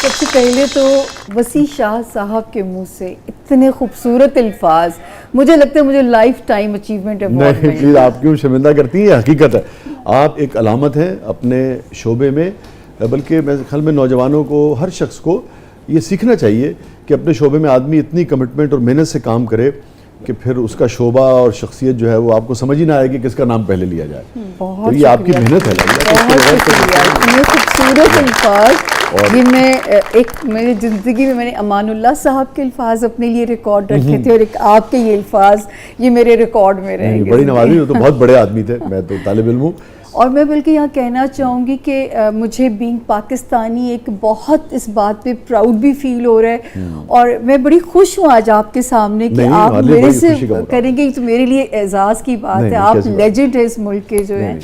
سب سے پہلے تو وسیع شاہ صاحب کے منہ سے اتنے خوبصورت الفاظ، مجھے لگتا ہے مجھے لائف ٹائم اچیومنٹ ایوارڈ نہیں پلیز آپ کیوں شرمندہ کرتی ہیں، حقیقت ہے آپ ایک علامت ہیں اپنے شعبے میں، بلکہ میرے خیال میں نوجوانوں کو، ہر شخص کو یہ سیکھنا چاہیے کہ اپنے شعبے میں آدمی اتنی کمٹمنٹ اور محنت سے کام کرے کہ پھر اس کا شعبہ اور شخصیت جو ہے وہ آپ کو سمجھ ہی نہ آئے کہ کس کا نام پہلے لیا جائے. تو یہ آپ کی محنت ہے. بہت شکریہ، اتنے خوبصورت الفاظ. یہ میں ایک میری زندگی میں نے امان اللہ صاحب کے الفاظ اپنے لیے ریکارڈ رکھے تھے، اور ایک آپ کے یہ الفاظ یہ میرے ریکارڈ میں رہیں گے. بڑی نوازی، وہ تو بہت بڑے آدمی تھے، میں تو طالب علم ہوں. اور میں بلکہ یہاں کہنا چاہوں گی کہ مجھے بینگ پاکستانی ایک بہت اس بات پہ پراؤڈ بھی فیل ہو رہا ہے، اور میں بڑی خوش ہوں آج آپ کے سامنے کہ آپ میرے سے کریں گے، تو میرے لیے اعزاز کی بات ہے. آپ لیجنڈ ہیں اس ملک کے جو ہیں.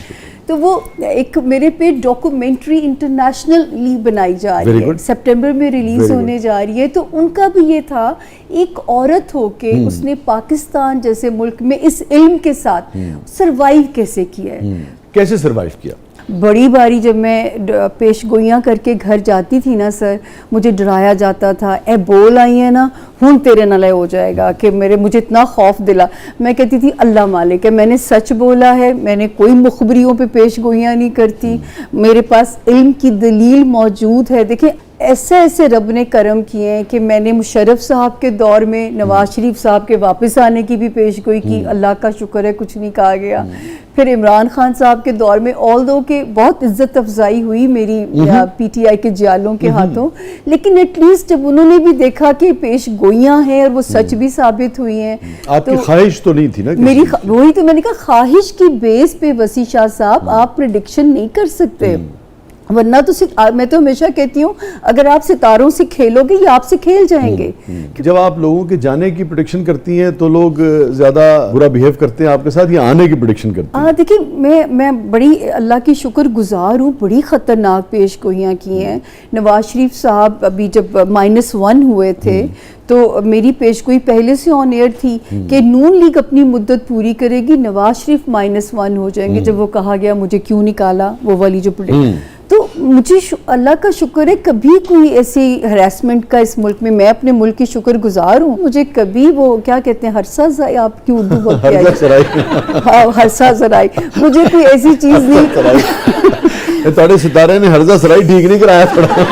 تو وہ ایک میرے پہ ڈاکومنٹری انٹرنیشنلی بنائی جا رہی ہے، سپٹمبر میں ریلیز ہونے جا رہی ہے. تو ان کا بھی یہ تھا، ایک عورت ہو کے اس نے پاکستان جیسے ملک میں اس علم کے ساتھ سروائیو کیسے کیا ہے. کیسے سروائیو کیا؟ بڑی باری جب میں پیش گوئیاں کر کے گھر جاتی تھی نا سر، مجھے ڈرایا جاتا تھا، اے بول آئی ہے نا ہوں تیرے نالے ہو جائے گا، کہ مجھے اتنا خوف دلا. میں کہتی تھی اللہ مالک ہے، میں نے سچ بولا ہے، میں نے کوئی مخبریوں پہ پیش گوئیاں نہیں کرتی، میرے پاس علم کی دلیل موجود ہے. دیکھیں ایسے رب نے کرم کیے ہیں کہ میں نے مشرف صاحب کے دور میں نواز شریف صاحب کے واپس آنے کی بھی پیش گوئی کی، اللہ کا شکر ہے کچھ نہیں کہا گیا. پھر عمران خان صاحب کے دور میں آلدو کہ بہت عزت افزائی ہوئی میری پی ٹی آئی کے جیالوں کے ہاتھوں، لیکن ایٹ لیسٹ جب انہوں نے بھی دیکھا کہ پیش گوئیاں ہیں اور وہ سچ بھی ثابت ہوئی ہیں. آپ کی خواہش تو نہیں تھی نا میری وہی تو میں نے کہا، خواہش کی بیس پہ وسیع شاہ صاحب آپ پریڈکشن نہیں کر سکتے، ورنہ تو میں تو ہمیشہ کہتی ہوں اگر آپ ستاروں سے کھیلو گے یہ آپ سے کھیل جائیں گے. جب آپ لوگوں کے جانے کی پریڈکشن کرتی ہیں تو لوگ زیادہ برا بیہیو کرتے ہیں آپ کے ساتھ، یا آنے کی پریڈکشن کرتے ہیں؟ دیکھیں میں بڑی اللہ کی شکر گزار ہوں، بڑی خطرناک پیش گوئیاں کی ہیں. نواز شریف صاحب ابھی جب -1 ہوئے تھے تو میری پیش گوئی پہلے سے آن ایئر تھی کہ نون لیگ اپنی مدت پوری کرے گی، نواز شریف -1 ہو جائیں گے. جب وہ کہا گیا مجھے کیوں نکالا، وہ والی جو تو مجھے اللہ کا شکر ہے کبھی کوئی ایسی ہراسمنٹ کا اس ملک میں اپنے ملک کی شکر گزار ہوں. مجھے کبھی وہ کیا کہتے ہیں ہرسہ زرائی، آپ کی اردو بہت ہاں ہرسہ زرائی، مجھے کوئی ایسی چیز نہیں. تھوڑے ستارے نے ہرزہ سرائی ٹھیک نہیں کرایا پڑا.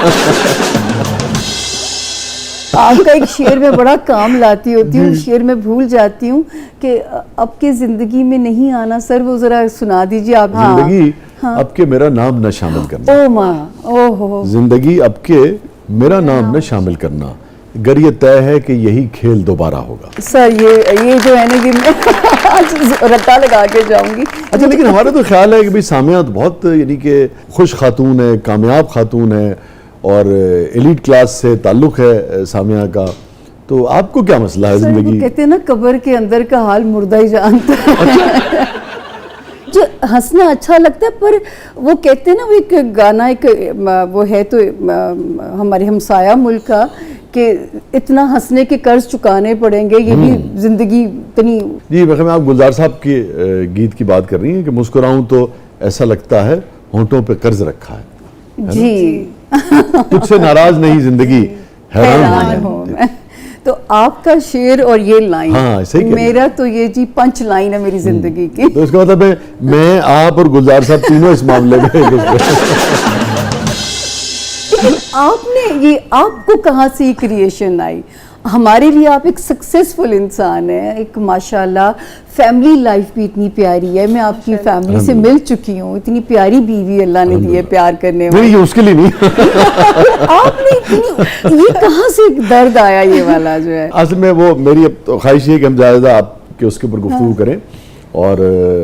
آپ کا ایک شعر میں بڑا کام لاتی ہوتی ہوں، شعر میں بھول جاتی ہوں کہ اب کے زندگی میں نہیں آنا. سر وہ ذرا سنا دیجیے آپ. زندگی اب کے میرا نام نہ شامل کرنا. او ماں اوہ زندگی اب کے میرا نام نہ شامل کرنا، گر یہ طے ہے کہ یہی کھیل دوبارہ ہوگا. سر یہ جو ہے نا کہ میں رٹا لگا کے جاؤں گی. اچھا لیکن ہمارا تو خیال ہے کہ بھئی سامعہ تو بہت یعنی کہ خوش خاتون ہے، کامیاب خاتون ہے، اور ایلیٹ کلاس سے تعلق ہے سامعہ کا، تو آپ کو کیا مسئلہ ہے زندگی؟ کہتے ہیں نا قبر کے اندر کا حال مردہ ہی جانتا ہے. جو ہنسنا اچھا لگتا ہے، پر وہ کہتے ہیں نا وہ ایک گانا ایک وہ ہے تو ہمارے ہمسایہ ملک کا کہ اتنا ہنسنے کے قرض چکانے پڑیں گے، یہ بھی زندگی اتنی. جی میں آپ گلزار صاحب کے گیت کی بات کر رہی ہیں کہ مسکراؤں تو ایسا لگتا ہے ہونٹوں پہ قرض رکھا ہے. جی تجھ سے ناراض نہیں زندگی، حیران ہوں میں. تو آپ کا شعر اور یہ لائن میرا تو یہ جی پنچ لائن ہے میری زندگی کی. تو اس کا مطلب ہے میں، آپ اور گلزار صاحب تینوں اس معاملے میں. آپ نے یہ آپ کو کہاں سے یہ کریشن آئی؟ ہمارے لیے آپ ایک سکسیسفل انسان ہیں، ایک ماشاءاللہ فیملی لائف بھی اتنی پیاری ہے. میں آپ کی فیملی سے مل چکی ہوں، اتنی پیاری بیوی اللہ نے دی ہے پیار کرنے والی. نہیں اس کے لیے نہیں. آپ نے یہ کہاں سے درد آیا یہ والا جو ہے؟ اصل میں وہ میری خواہش ہے کہ ہم زیادہ آپ کے اس کے اوپر گفتگو کریں، اور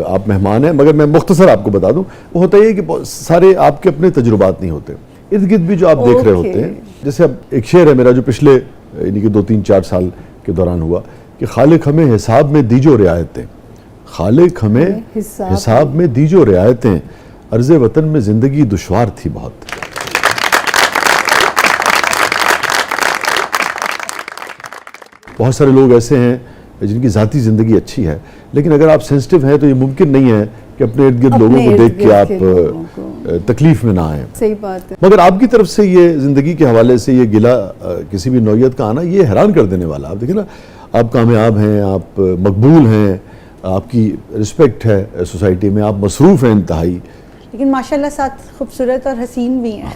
آپ مہمان ہیں، مگر میں مختصر آپ کو بتا دوں. وہ ہوتا یہ کہ سارے آپ کے اپنے تجربات نہیں ہوتے، ارد گرد بھی جو آپ دیکھ رہے ہوتے ہیں. جیسے اب ایک شعر ہے میرا جو پچھلے یعنی کہ 2-3-4 سال کے دوران ہوا کہ خالق ہمیں حساب میں دیجو رعایتیں، خالق ہمیں حساب میں دیجو رعایتیں، عرض وطن میں زندگی دشوار تھی بہت. بہت سارے لوگ ایسے ہیں جن کی ذاتی زندگی اچھی ہے، لیکن اگر آپ سینسٹیو ہیں تو یہ ممکن نہیں ہے کہ اپنے ارد گرد لوگوں کو دیکھ کے آپ تکلیف میں نہ آئیں. صحیح بات ہے. مگر آپ کی طرف سے یہ زندگی کے حوالے سے یہ گلہ کسی بھی نوعیت کا آنا یہ حیران کر دینے والا. آپ دیکھیں نا, آپ کامیاب ہیں, آپ مقبول ہیں, آپ کی رسپیکٹ ہے سوسائٹی میں, آپ مصروف ہیں انتہائی, لیکن ماشاءاللہ ساتھ خوبصورت اور حسین بھی ہیں.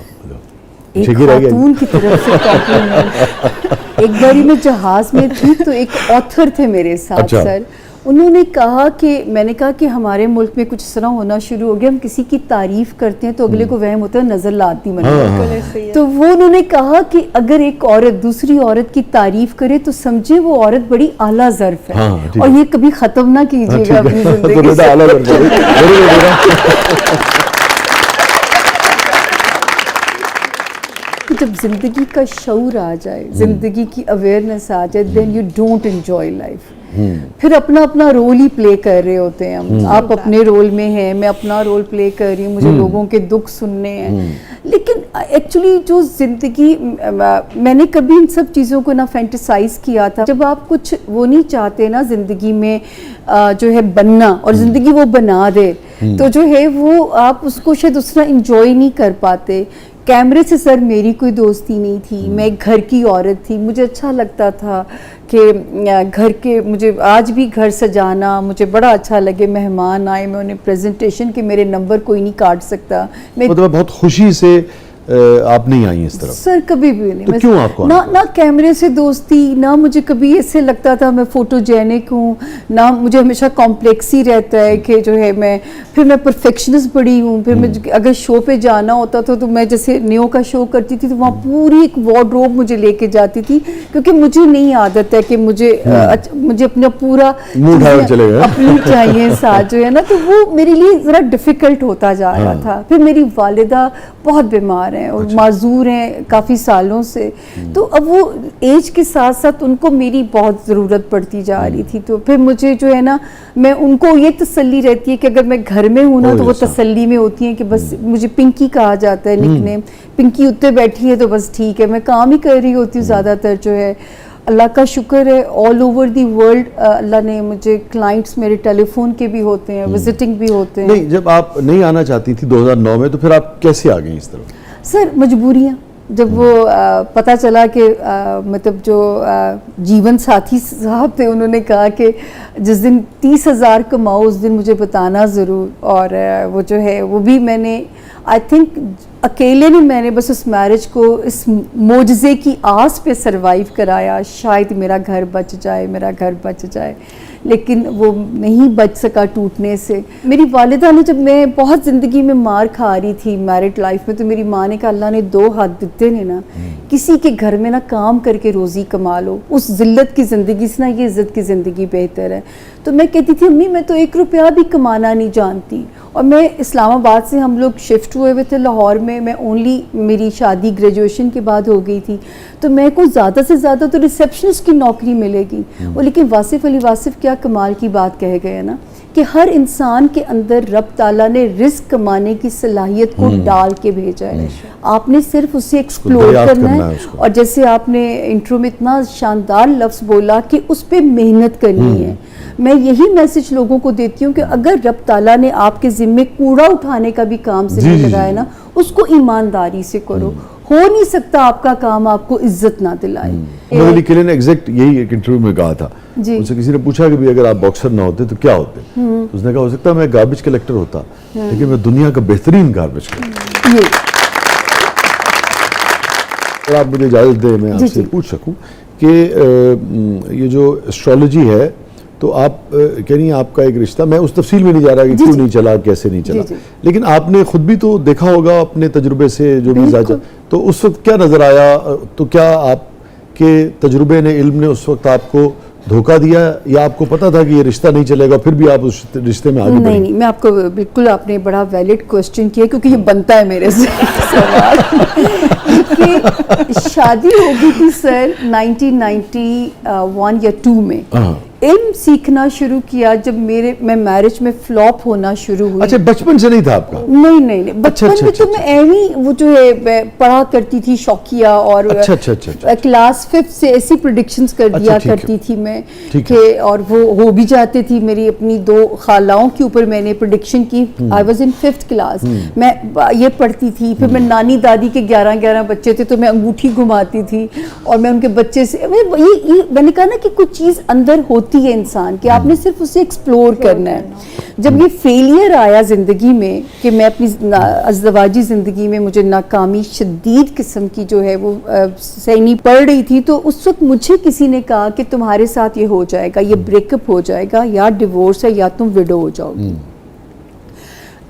ایک خاتون کی طرف سے کمپلیمنٹ. ایک باری میں جہاز میں تھی تو ایک آتھر تھے میرے ساتھ سر, انہوں نے کہا کہ میں نے کہا کہ ہمارے ملک میں کچھ اس طرح ہونا شروع ہو گیا, ہم کسی کی تعریف کرتے ہیں تو اگلے کو وہم ہوتا ہے نظر لاتی بننے. تو وہ انہوں نے کہا کہ اگر ایک عورت دوسری عورت کی تعریف کرے تو سمجھے وہ عورت بڑی اعلیٰ ظرف ہے, اور یہ کبھی ختم نہ کیجیے گا اپنی زندگی جب زندگی کا شعور آ جائے, زندگی کی اویئرنیس آ جائے, then you don't enjoy life. پھر اپنا اپنا رول ہی پلے کر رہے ہوتے ہیں ہم. آپ اپنے رول میں ہیں, میں اپنا رول پلے کر رہی ہوں, مجھے لوگوں کے دکھ سننے ہیں. لیکن ایکچولی جو زندگی, میں نے کبھی ان سب چیزوں کو نہ فینٹیسائز کیا تھا. جب آپ کچھ وہ نہیں چاہتے نا زندگی میں جو ہے بننا, اور زندگی وہ بنا دے, تو جو ہے وہ آپ اس کو شاید اس طرح انجوائے نہیں کر پاتے. کیمرے سے سر میری کوئی دوستی نہیں تھی, میں ایک گھر کی عورت تھی. مجھے اچھا لگتا تھا کہ گھر کے, مجھے آج بھی گھر سجانا مجھے بڑا اچھا لگے. مہمان آئے, میں انہیں پریزنٹیشن کے میرے نمبر کوئی نہیں کاٹ سکتا. مطلب بہت خوشی سے آپ نہیں آئی اس طرف سر, کبھی بھی نہیں. تو کیوں آپ کو نہ کیمرے سے دوستی, نہ مجھے کبھی ایسے لگتا تھا میں فوٹو جینک ہوں, نہ مجھے ہمیشہ کمپلیکس ہی رہتا ہے کہ جو ہے میں پرفیکشنسٹ بڑی ہوں. پھر اگر شو پہ جانا ہوتا تھا تو میں جیسے نیو کا شو کرتی تھی تو وہاں پوری ایک وارڈروب مجھے لے کے جاتی تھی, کیونکہ مجھے نہیں عادت ہے کہ مجھے اپنا پورا اپنی چاہیے ساتھ جو ہے نا, تو وہ میرے لیے ذرا ڈیفیکلٹ ہوتا جا رہا تھا. پھر میری والدہ بہت بیمار ہیں اور معذور ہیں کافی سالوں سے, تو اب وہ ایج کے ساتھ ساتھ ان کو میری بہت ضرورت پڑتی جا رہی تھی. تو پھر مجھے جو ہے نا, میں ان کو یہ تسلی رہتی ہے کہ اگر میں گھر میں ہوں نا تو وہ تسلی میں ہوتی ہیں کہ بس مجھے پنکی کہا جاتا ہے نک نیم, پنکی اتنے بیٹھی ہے تو بس ٹھیک ہے. میں کام ہی کر رہی ہوتی ہوں زیادہ تر جو ہے, اللہ کا شکر ہے آل اوور دی ورلڈ اللہ نے مجھے کلائنٹس میرے ٹیلی فون کے بھی ہوتے ہیں, وزٹنگ بھی ہوتے ہیں. نہیں, جب آپ نہیں آنا چاہتی تھی 2009 میں تو پھر آپ کیسے آ گئیں اس طرف؟ سر مجبوریاں. جب وہ پتہ چلا کہ مطلب جو جیون ساتھی صاحب تھے انہوں نے کہا کہ جس دن 30,000 کماؤ اس دن مجھے بتانا ضرور, اور وہ جو ہے وہ بھی میں نے آئی تھنک اکیلے نے میں نے بس اس میرج کو اس معجزے کی آس پہ سروائیو کرایا. شاید میرا گھر بچ جائے, میرا گھر بچ جائے, لیکن وہ نہیں بچ سکا ٹوٹنے سے. میری والدہ نے, جب میں بہت زندگی میں مار کھا رہی تھی میرڈ لائف میں, تو میری ماں نے کہا اللہ نے 2 ہاتھ دیتے نے نا, کسی کے گھر میں نا کام کر کے روزی کما لو, اس ذلت کی زندگی سے نا یہ عزت کی زندگی بہتر ہے. تو میں کہتی تھی امی میں تو 1 روپیہ بھی کمانا نہیں جانتی. اور میں اسلام آباد سے ہم لوگ شفٹ ہوئے ہوئے تھے لاہور میں اونلی میری شادی گریجویشن کے بعد ہو گئی تھی, تو میں کو زیادہ سے زیادہ تو ریسیپشنسٹ کی نوکری ملے گی. وہ لیکن واصف علی واصف کیا کمال کی بات کہہ گئے نا کہ ہر انسان کے اندر رب تعالیٰ نے رزق کمانے کی صلاحیت کو ڈال کے بھیجا ہے, آپ نے صرف اسے ایکسپلور کرنا ہے. اور جیسے آپ نے انٹرو میں اتنا شاندار لفظ بولا کہ اس پہ محنت کرنی ہے, میں یہی میسج لوگوں کو دیتی ہوں کہ اگر رب تعالیٰ نے آپ کے ذمے کوڑا اٹھانے کا بھی کام سے لگایا نا, اس کو ایمانداری سے کرو. ہو نہیں سکتا آپ کا کام آپ کو عزت نہ دلائے. محمد علی کلے نے ایگزیکٹ یہی ایک انٹرویو میں کہا تھا, ان سے کسی نے پوچھا کہ اگر آپ باکسر نہ ہوتے تو کیا ہوتے, اس نے کہا ہو سکتا میں گاربیج کلیکٹر ہوتا, لیکن میں دنیا کا بہترین گاربیج کلیکٹر. اگر آپ مجھے اجازت دیں میں آپ سے پوچھ سکوں کہ یہ جو اسٹرالوجی ہے تو آپ کہہ رہی ہیں آپ کا ایک رشتہ, میں اس تفصیل میں نہیں جا رہا کہ کیوں نہیں چلا, کیسے نہیں چلا, لیکن آپ نے خود بھی تو دیکھا ہوگا اپنے تجربے سے جو بھی زیادہ, تو اس وقت کیا نظر آیا, تو کیا آپ کے تجربے نے, علم نے اس وقت آپ کو دھوکہ دیا, یا آپ کو پتا تھا کہ یہ رشتہ نہیں چلے گا پھر بھی آپ اس رشتے میں آگے بڑھیں؟ نہیں, میں آپ کو بالکل, آپ نے بڑا ویلڈ کوسچن کیا کیونکہ یہ بنتا ہے میرے سے سوال کہ شادی ہو گئی تھی سر 1991 یا 2 میں, علم سیکھنا شروع کیا جب میں میرج میں فلاپ ہونا شروع ہوئی. اچھا بچپن سے نہیں تھا آپ کا؟ نہیں بچپن میں تو میں ایویں وہ جو ہے پڑھا کرتی تھی شوقیہ, اور کلاس 5 سے ایسی پریڈکشنز کر دیا کرتی تھی میں کہ, اور وہ ہو بھی جاتے تھی. میری اپنی 2 خالاؤں کے اوپر میں نے پریڈکشن کی. I was in 5th class, میں یہ پڑھتی تھی. پھر میں نانی دادی کے 11 بچے تھے تو میں انگوٹھی گھماتی تھی, اور میں ان کے بچے سے میں نے کہا نا کہ کچھ چیز اندر ہوتی ہے انسان کہ آپ نے صرف اسے ایکسپلور کرنا ہے. جب یہ فیلئر آیا زندگی میں کہ میں اپنی ازدواجی زندگی میں مجھے ناکامی شدید قسم کی جو ہے وہ سہنی پڑ رہی تھی, تو اس وقت مجھے کسی نے کہا کہ تمہارے ساتھ یہ ہو جائے گا, یہ بریک اپ ہو جائے گا, یا ڈیورس ہے, یا تم وڈو ہو جاؤ گی.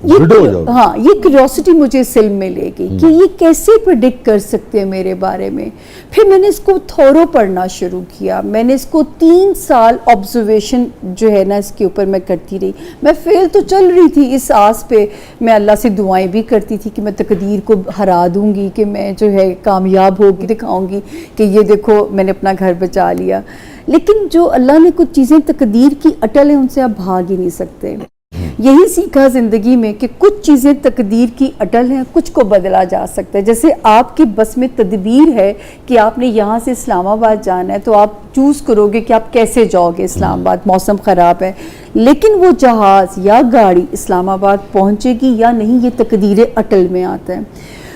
ہاں, یہ کیوریوسٹی مجھے اس علم میں لے گئی کہ یہ کیسے پریڈکٹ کر سکتے ہیں میرے بارے میں. پھر میں نے اس کو تھورو پڑھنا شروع کیا. میں نے اس کو 3 سال آبزرویشن جو ہے نا اس کے اوپر میں کرتی رہی. میں فیل تو چل رہی تھی اس آس پہ, میں اللہ سے دعائیں بھی کرتی تھی کہ میں تقدیر کو ہرا دوں گی, کہ میں جو ہے کامیاب ہو کے دکھاؤں گی کہ یہ دیکھو میں نے اپنا گھر بچا لیا. لیکن جو اللہ نے کچھ چیزیں تقدیر کی اٹل ہیں ان سے آپ بھاگ ہی نہیں سکتے. یہی سیکھا زندگی میں کہ کچھ چیزیں تقدیر کی اٹل ہیں, کچھ کو بدلا جا سکتا ہے. جیسے آپ کی بس میں تدبیر ہے کہ آپ نے یہاں سے اسلام آباد جانا ہے, تو آپ چوز کرو گے کہ آپ کیسے جاؤ گے اسلام آباد, موسم خراب ہے, لیکن وہ جہاز یا گاڑی اسلام آباد پہنچے گی یا نہیں, یہ تقدیر اٹل میں آتا ہے.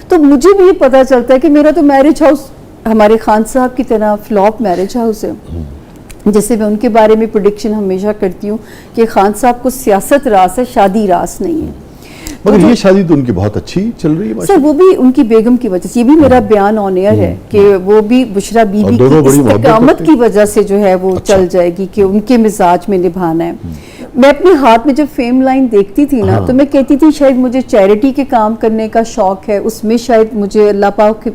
تو مجھے بھی یہ پتہ چلتا ہے کہ میرا تو میرج ہاؤس ہمارے خان صاحب کی طرح فلاپ میرج ہاؤس ہے. جیسے میں ان کے بارے میں پریڈکشن ہمیشہ کرتی ہوں کہ خان صاحب کو سیاست راس ہے, شادی راس نہیں ہے. مگر یہ شادی تو ان کی بہت اچھی چل رہی ہے سر, وہ بھی ان کی بیگم کی وجہ سے. یہ بھی میرا بیان آن ایئر ہے کہ وہ بھی بشرا بی بی کی استقامت کی وجہ سے جو ہے وہ چل جائے گی, کہ ان کے مزاج میں نبھانا ہے. میں اپنے ہاتھ میں جب فیم لائن دیکھتی تھی نا تو میں کہتی تھی شاید مجھے چیریٹی کے کام کرنے کا شوق ہے, اس میں شاید مجھے اللہ پاک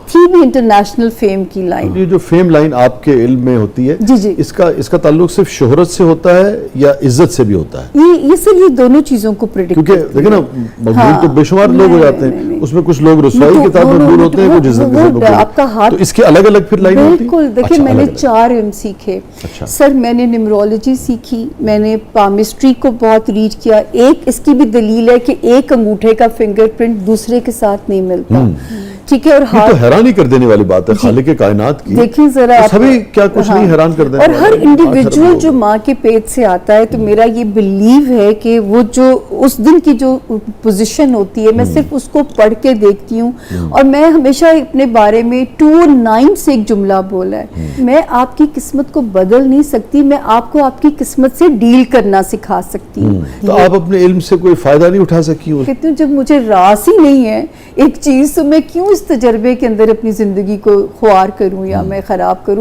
تھی بھی انٹرنیشنل فیم کی لائن. یہ جو فیم لائن آپ کے علم میں ہوتی ہے, جی اس کا تعلق صرف شہرت سے ہوتا ہے یا عزت سے بھی ہوتا ہے؟ یہ سر یہ دونوں چیزوں کو پریڈکٹ, کیونکہ دیکھیں نا مقبول تو بے شمار لوگ ہو جاتے ہیں, اس میں کچھ لوگ رسوائی کے ساتھ مقبول ہوتے ہیں, کچھ عزت کے ساتھ مقبول. آپ کا ہاتھ, تو اس کے الگ الگ پھر لائن ہوتی ہے؟ بالکل. دیکھیں میں نے 4 علم سیکھے سر. میں نے نیمرولوجی سیکھی, میں نے پامسٹری کو بہت ریڈ کیا. ایک اس کی بھی دلیل ہے کہ ایک انگوٹھے کا فنگر پرنٹ دوسرے کے ساتھ نہیں ملتا, ٹھیک ہے. اور یہ تو حیرانی کر دینے والی بات ہے خالق کائنات کی. دیکھیں ذرا سبھی کیا کچھ نہیں حیران کر دیں. اور ہر انڈیویجول جو ماں کے پیٹ سے آتا ہے, تو میرا یہ بلیو ہے کہ وہ جو اس دن کی جو پوزیشن ہوتی ہے, میں صرف اس کو پڑھ کے دیکھتی ہوں. اور میں ہمیشہ اپنے بارے میں 2-9 سے ایک جملہ بولا ہے, میں آپ کی قسمت کو بدل نہیں سکتی, میں آپ کو آپ کی قسمت سے ڈیل کرنا سکھا سکتی ہوں. تو آپ اپنے علم سے کوئی فائدہ نہیں اٹھا سکی ہو؟ کہتی ہوں جب مجھے راس ہی نہیں ہے ایک چیز, تو میں کیوں اس تجربے کے اندر اپنی زندگی کو خوار کروں یا میں خراب کروں.